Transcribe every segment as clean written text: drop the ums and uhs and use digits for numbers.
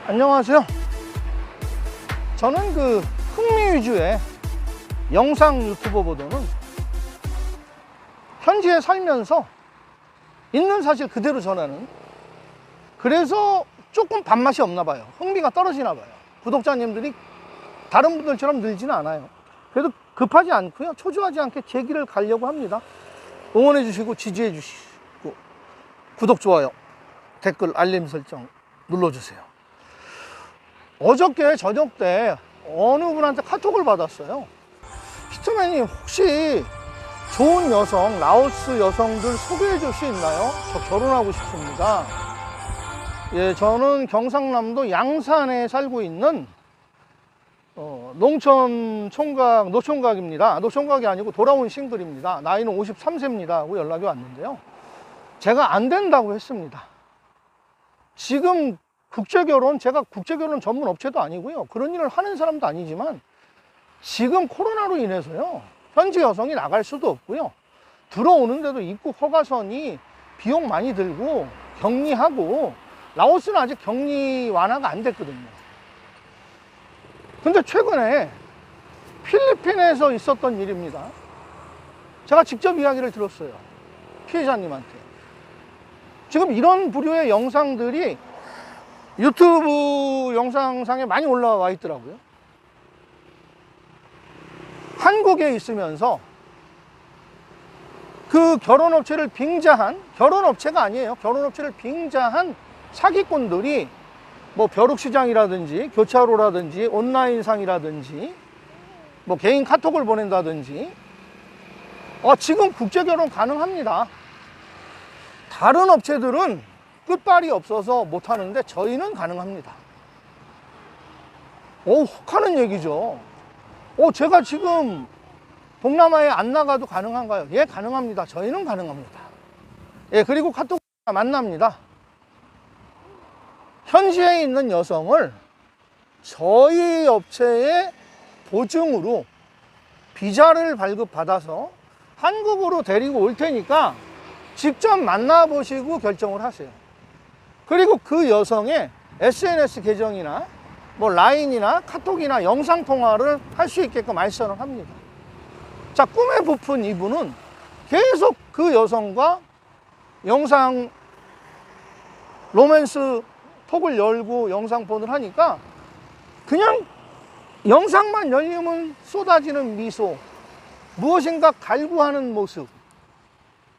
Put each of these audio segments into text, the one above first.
안녕하세요. 저는 그 흥미 위주의 영상 유튜버보다는 현지에 살면서 있는 사실 그대로 전하는, 그래서 조금 밥맛이 없나 봐요. 흥미가 떨어지나 봐요. 구독자님들이 다른 분들처럼 늘지는 않아요. 그래도 급하지 않고요, 초조하지 않게 제 길을 가려고 합니다. 응원해 주시고 지지해 주시고 구독, 좋아요, 댓글, 알림 설정 눌러주세요. 어저께 저녁 때 어느 분한테 카톡을 받았어요. 히트맨이 혹시 좋은 여성, 라오스 여성들 소개해 줄 수 있나요? 저 결혼하고 싶습니다. 예, 저는 경상남도 양산에 살고 있는 농촌 총각, 노총각입니다. 노총각이 아니고 돌아온 싱글입니다. 나이는 53세입니다 하고 연락이 왔는데요, 제가 안 된다고 했습니다. 지금 국제결혼, 제가 국제결혼 전문 업체도 아니고요, 그런 일을 하는 사람도 아니지만 지금 코로나로 인해서요, 현지 여성이 나갈 수도 없고요, 들어오는데도 입국 허가선이 비용 많이 들고 격리하고, 라오스는 아직 격리 완화가 안 됐거든요. 근데 최근에 필리핀에서 있었던 일입니다. 제가 직접 이야기를 들었어요, 피해자님한테. 지금 이런 부류의 영상들이 유튜브 영상상에 많이 올라와 있더라고요. 한국에 있으면서 그 결혼업체를 빙자한, 결혼업체가 아니에요, 결혼업체를 빙자한 사기꾼들이 뭐 벼룩시장이라든지 교차로라든지 온라인상이라든지 뭐 개인 카톡을 보낸다든지, 지금 국제결혼 가능합니다. 다른 업체들은 끝발이 없어서 못하는데 저희는 가능합니다. 혹하는 얘기죠. 제가 지금 동남아에 안 나가도 가능한가요? 예, 가능합니다. 저희는 가능합니다. 예, 그리고 카톡 만납니다. 현지에 있는 여성을 저희 업체의 보증으로 비자를 발급받아서 한국으로 데리고 올 테니까 직접 만나보시고 결정을 하세요. 그리고 그 여성의 SNS 계정이나 뭐 라인이나 카톡이나 영상통화를 할 수 있게끔 알선을 합니다. 자, 꿈의 부푼 이분은 계속 그 여성과 영상 로맨스 톡을 열고 영상폰을 하니까 그냥 영상만 열리면 쏟아지는 미소, 무엇인가 갈구하는 모습,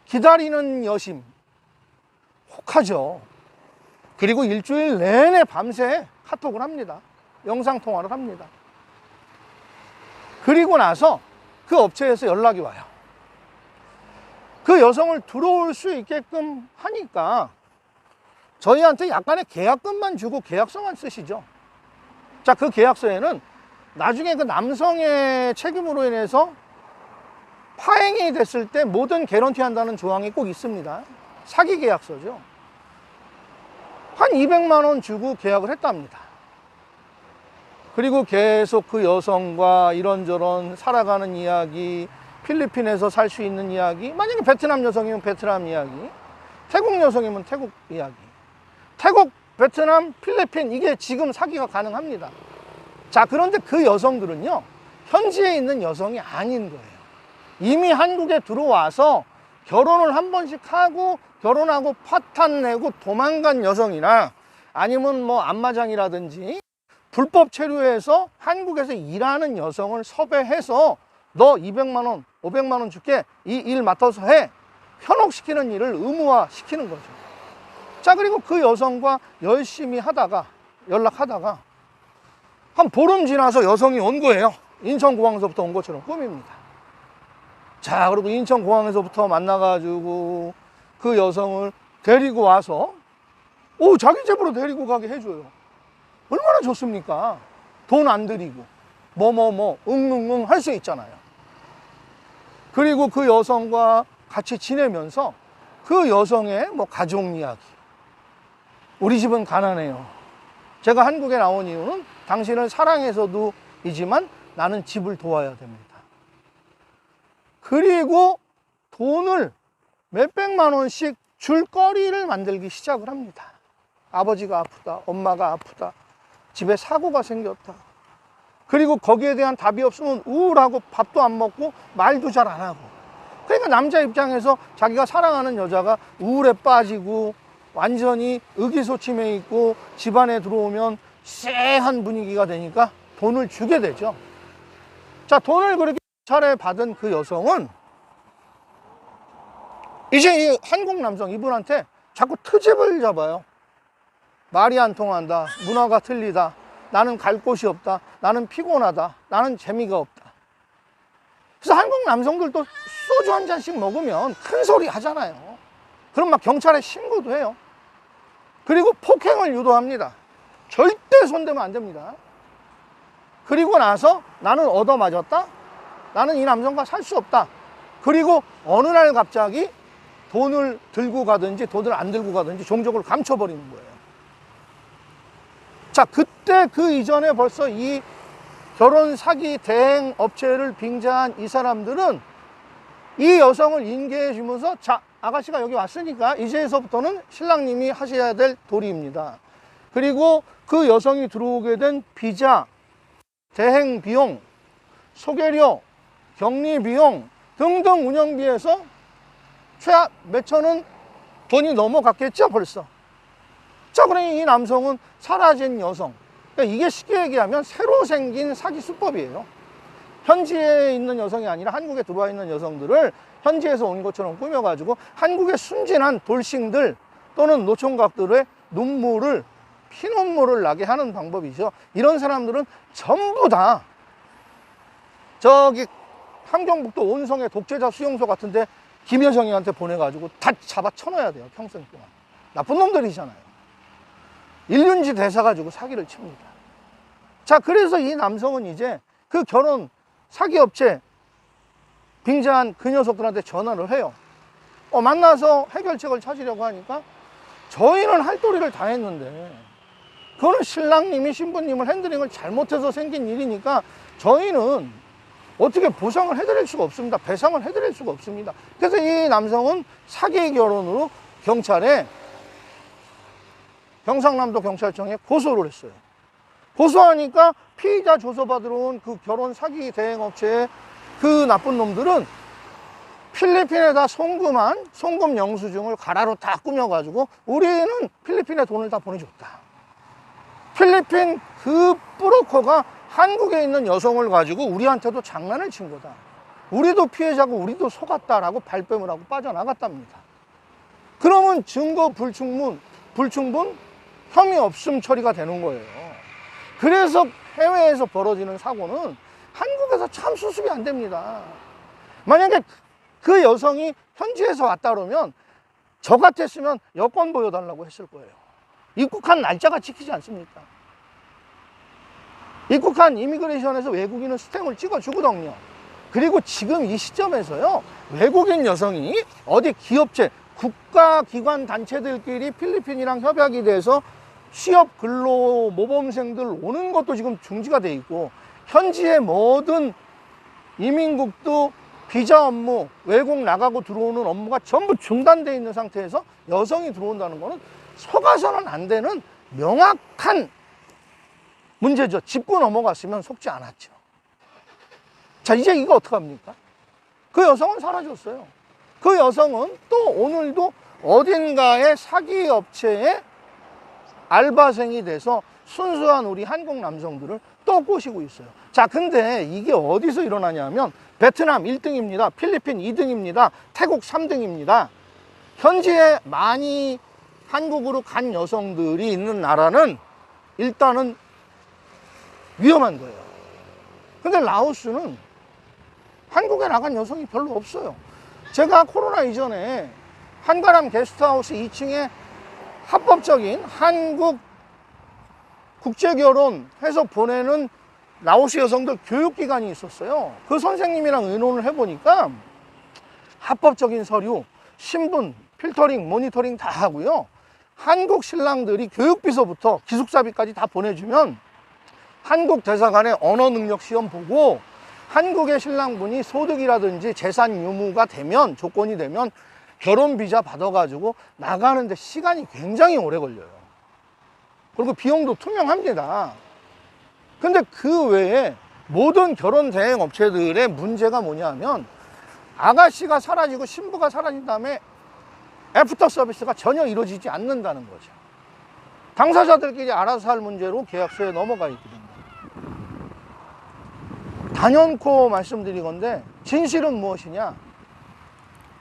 기다리는 여심, 혹하죠. 그리고 일주일 내내 밤새 카톡을 합니다. 영상통화를 합니다. 그리고 나서 그 업체에서 연락이 와요. 그 여성을 들어올 수 있게끔 하니까 저희한테 약간의 계약금만 주고 계약서만 쓰시죠. 자, 그 계약서에는 나중에 그 남성의 책임으로 인해서 파행이 됐을 때 모든 개런티 한다는 조항이 꼭 있습니다. 사기 계약서죠. 한 200만 원 주고 계약을 했답니다. 그리고 계속 그 여성과 이런저런 살아가는 이야기, 필리핀에서 살 수 있는 이야기, 만약에 베트남 여성이면 베트남 이야기, 태국 여성이면 태국 이야기, 태국, 베트남, 필리핀, 이게 지금 사기가 가능합니다. 자, 그런데 그 여성들은요, 현지에 있는 여성이 아닌 거예요. 이미 한국에 들어와서 결혼을 한 번씩 하고 결혼하고 파탄 내고 도망간 여성이나, 아니면 뭐 안마장이라든지 불법 체류해서 한국에서 일하는 여성을 섭외해서 너 200만 원, 500만 원 줄게, 이 일 맡아서 해, 현혹시키는 일을 의무화 시키는 거죠. 자, 그리고 그 여성과 열심히 하다가, 연락하다가 한 보름 지나서 여성이 온 거예요. 인천공항에서부터 온 것처럼 꿈입니다. 자, 그리고 인천공항에서부터 만나가지고 그 여성을 데리고 와서 자기 집으로 데리고 가게 해줘요. 얼마나 좋습니까? 돈 안 들이고 응응응 할 수 있잖아요. 그리고 그 여성과 같이 지내면서 그 여성의 뭐 가족 이야기, 우리 집은 가난해요, 제가 한국에 나온 이유는 당신을 사랑해서도 이지만 나는 집을 도와야 됩니다. 그리고 돈을 몇백만 원씩 줄 거리를 만들기 시작을 합니다. 아버지가 아프다, 엄마가 아프다, 집에 사고가 생겼다. 그리고 거기에 대한 답이 없으면 우울하고 밥도 안 먹고 말도 잘 안 하고. 그러니까 남자 입장에서 자기가 사랑하는 여자가 우울에 빠지고 완전히 의기소침해 있고 집안에 들어오면 쎄한 분위기가 되니까 돈을 주게 되죠. 자, 돈을 그렇게 차례 받은 그 여성은 이제 이 한국 남성 이분한테 자꾸 트집을 잡아요. 말이 안 통한다. 문화가 틀리다. 나는 갈 곳이 없다. 나는 피곤하다. 나는 재미가 없다. 그래서 한국 남성들도 소주 한 잔씩 먹으면 큰 소리 하잖아요. 그럼 막 경찰에 신고도 해요. 그리고 폭행을 유도합니다. 절대 손대면 안 됩니다. 그리고 나서 나는 얻어맞았다. 나는 이 남성과 살 수 없다. 그리고 어느 날 갑자기 돈을 들고 가든지 돈을 안 들고 가든지 종족을 감춰버리는 거예요. 자, 그때 그 이전에 벌써 이 결혼 사기 대행 업체를 빙자한 이 사람들은 이 여성을 인계해 주면서 자, 아가씨가 여기 왔으니까 이제서부터는 신랑님이 하셔야 될 도리입니다. 그리고 그 여성이 들어오게 된 비자, 대행 비용, 소개료, 격리 비용 등등 운영비에서 최하 몇천 원 돈이 넘어갔겠죠, 벌써. 자, 그러니 이 남성은 사라진 여성. 그러니까 이게 쉽게 얘기하면 새로 생긴 사기 수법이에요. 현지에 있는 여성이 아니라 한국에 들어와 있는 여성들을 현지에서 온 것처럼 꾸며가지고 한국의 순진한 돌싱들 또는 노총각들의 피눈물을 나게 하는 방법이죠. 이런 사람들은 전부 다 저기 함경북도 온성의 독재자 수용소 같은데 김여정이한테 보내가지고 다 잡아 쳐넣어야 돼요. 평생 동안. 나쁜 놈들이잖아요. 일륜지 대사 가지고 사기를 칩니다. 자, 그래서 이 남성은 이제 그 결혼 사기업체 빙자한 그 녀석들한테 전화를 해요. 만나서 해결책을 찾으려고 하니까 저희는 할 도리를 다 했는데 그거는 신랑님이 신부님을 핸들링을 잘못해서 생긴 일이니까 저희는 어떻게 보상을 해드릴 수가 없습니다. 배상을 해드릴 수가 없습니다. 그래서 이 남성은 사기 결혼으로 경찰에 경상남도 경찰청에 고소를 했어요. 고소하니까 피의자 조서받으러 온 그 결혼 사기 대행업체의 그 나쁜 놈들은 필리핀에다 송금한 송금 영수증을 가라로 다 꾸며가지고 우리는 필리핀에 돈을 다 보내줬다. 필리핀 그 브로커가 한국에 있는 여성을 가지고 우리한테도 장난을 친 거다. 우리도 피해자고 우리도 속았다라고 발뺌을 하고 빠져나갔답니다. 그러면 증거 불충분, 혐의 없음 처리가 되는 거예요. 그래서 해외에서 벌어지는 사고는 한국에서 참 수습이 안 됩니다. 만약에 그 여성이 현지에서 왔다 그러면 저 같았으면 여권 보여달라고 했을 거예요. 입국한 날짜가 지키지 않습니까? 입국한 이미그레이션에서 외국인은 스탬을 찍어주거든요. 그리고 지금 이 시점에서요, 외국인 여성이 어디 기업체, 국가기관 단체들끼리 필리핀이랑 협약이 돼서 취업 근로 모범생들 오는 것도 지금 중지가 돼 있고, 현지의 모든 이민국도 비자 업무, 외국 나가고 들어오는 업무가 전부 중단돼 있는 상태에서 여성이 들어온다는 거는 속아서는 안 되는 명확한 문제죠. 짚고 넘어갔으면 속지 않았죠. 자, 이제 이거 어떡합니까? 그 여성은 사라졌어요. 그 여성은 또 오늘도 어딘가의 사기 업체에 알바생이 돼서 순수한 우리 한국 남성들을 또 꼬시고 있어요. 자, 근데 이게 어디서 일어나냐면 베트남 1등입니다. 필리핀 2등입니다. 태국 3등입니다. 현지에 많이 한국으로 간 여성들이 있는 나라는 일단은 위험한 거예요. 근데 라오스는 한국에 나간 여성이 별로 없어요. 제가 코로나 이전에 한가람 게스트하우스 2층에 합법적인 한국 국제결혼 해서 보내는 라오스 여성들 교육기관이 있었어요. 그 선생님이랑 의논을 해보니까 합법적인 서류, 신분, 필터링, 모니터링 다 하고요. 한국 신랑들이 교육비서부터 기숙사비까지 다 보내주면 한국 대사관의 언어 능력 시험 보고 한국의 신랑분이 소득이라든지 재산 유무가 되면, 조건이 되면 결혼 비자 받아가지고 나가는데 시간이 굉장히 오래 걸려요. 그리고 비용도 투명합니다. 근데 그 외에 모든 결혼 대행 업체들의 문제가 뭐냐면 아가씨가 사라지고 신부가 사라진 다음에 애프터 서비스가 전혀 이루어지지 않는다는 거죠. 당사자들끼리 알아서 할 문제로 계약서에 넘어가 있게 됩니다. 단연코 말씀드리건데 진실은 무엇이냐?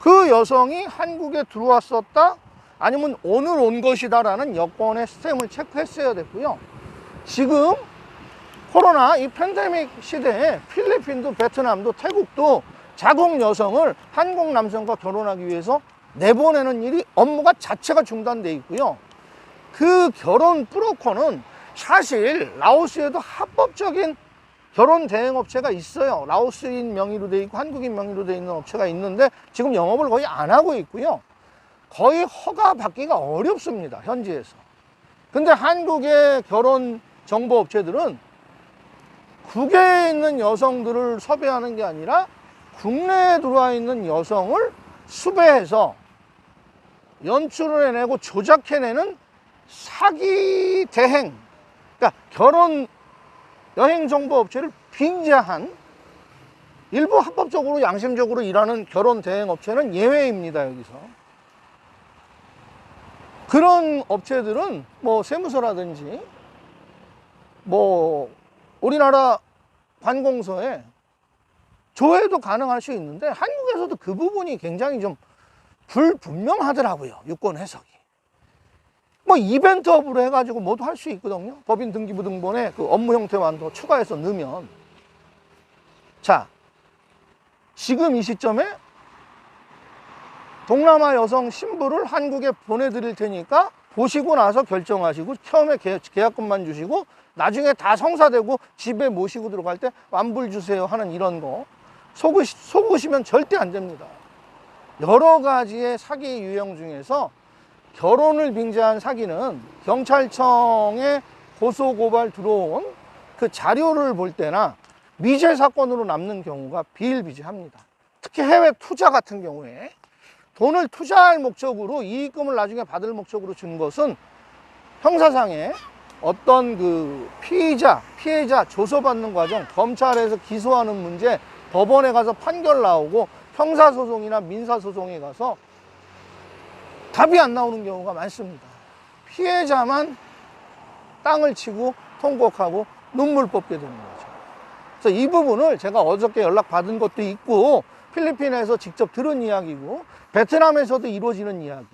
그 여성이 한국에 들어왔었다 아니면 오늘 온 것이다라는 여권의 스탬을 체크했어야 됐고요. 지금 코로나 이 팬데믹 시대에 필리핀도 베트남도 태국도 자국 여성을 한국 남성과 결혼하기 위해서 내보내는 일이 업무가 자체가 중단돼 있고요. 그 결혼 브로커는 사실 라오스에도 합법적인 결혼 대행 업체가 있어요. 라오스인 명의로 돼 있고 한국인 명의로 돼 있는 업체가 있는데 지금 영업을 거의 안 하고 있고요. 거의 허가 받기가 어렵습니다, 현지에서. 근데 한국의 결혼 정보 업체들은 국외에 있는 여성들을 섭외하는 게 아니라 국내에 들어와 있는 여성을 수배해서 연출을 해내고 조작해내는 사기 대행, 그러니까 결혼 여행 정보 업체를 빙자한 일부 합법적으로 양심적으로 일하는 결혼 대행 업체는 예외입니다, 여기서. 그런 업체들은 뭐 세무서라든지 뭐 우리나라 관공서에 조회도 가능할 수 있는데 한국에서도 그 부분이 굉장히 좀 불분명하더라고요, 유권 해석이. 뭐 이벤트업으로 해가지고 모두 할 수 있거든요. 법인 등기부 등본에 그 업무 형태만 더 추가해서 넣으면. 자, 지금 이 시점에 동남아 여성 신부를 한국에 보내드릴 테니까 보시고 나서 결정하시고 처음에 계약금만 주시고 나중에 다 성사되고 집에 모시고 들어갈 때 완불 주세요 하는 이런 거 속으시면 절대 안 됩니다. 여러 가지의 사기 유형 중에서 결혼을 빙자한 사기는 경찰청에 고소고발 들어온 그 자료를 볼 때나 미제 사건으로 남는 경우가 비일비재합니다. 특히 해외 투자 같은 경우에 돈을 투자할 목적으로 이익금을 나중에 받을 목적으로 준 것은 형사상에 어떤 그 피해자 조서받는 과정, 검찰에서 기소하는 문제, 법원에 가서 판결 나오고 형사소송이나 민사소송에 가서 답이 안 나오는 경우가 많습니다. 피해자만 땅을 치고 통곡하고 눈물 뽑게 되는 거죠. 그래서 이 부분을 제가 어저께 연락받은 것도 있고 필리핀에서 직접 들은 이야기고 베트남에서도 이루어지는 이야기,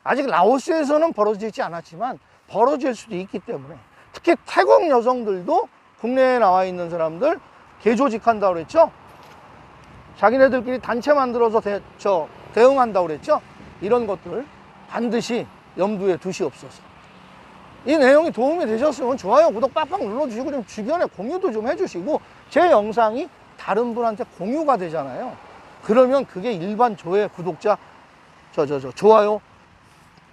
아직 라오스에서는 벌어지지 않았지만 벌어질 수도 있기 때문에 특히 태국 여성들도 국내에 나와 있는 사람들 개조직한다고 그랬죠. 자기네들끼리 단체 만들어서 대응한다고 그랬죠. 이런 것들 반드시 염두에 두시옵소서. 이 내용이 도움이 되셨으면 좋아요, 구독 빡빡 눌러주시고 좀 주변에 공유도 좀 해주시고 제 영상이 다른 분한테 공유가 되잖아요. 그러면 그게 일반 조회 구독자 좋아요,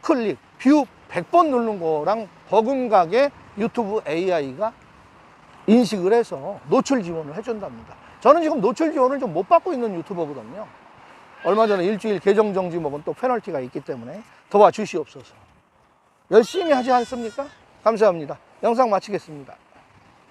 클릭, 뷰 100번 누르는 거랑 버금가게 유튜브 AI가 인식을 해서 노출 지원을 해준답니다. 저는 지금 노출 지원을 좀 못 받고 있는 유튜버거든요. 얼마 전에 일주일 계정 정지 먹은 또 페널티가 있기 때문에 도와주시옵소서. 열심히 하지 않습니까? 감사합니다. 영상 마치겠습니다.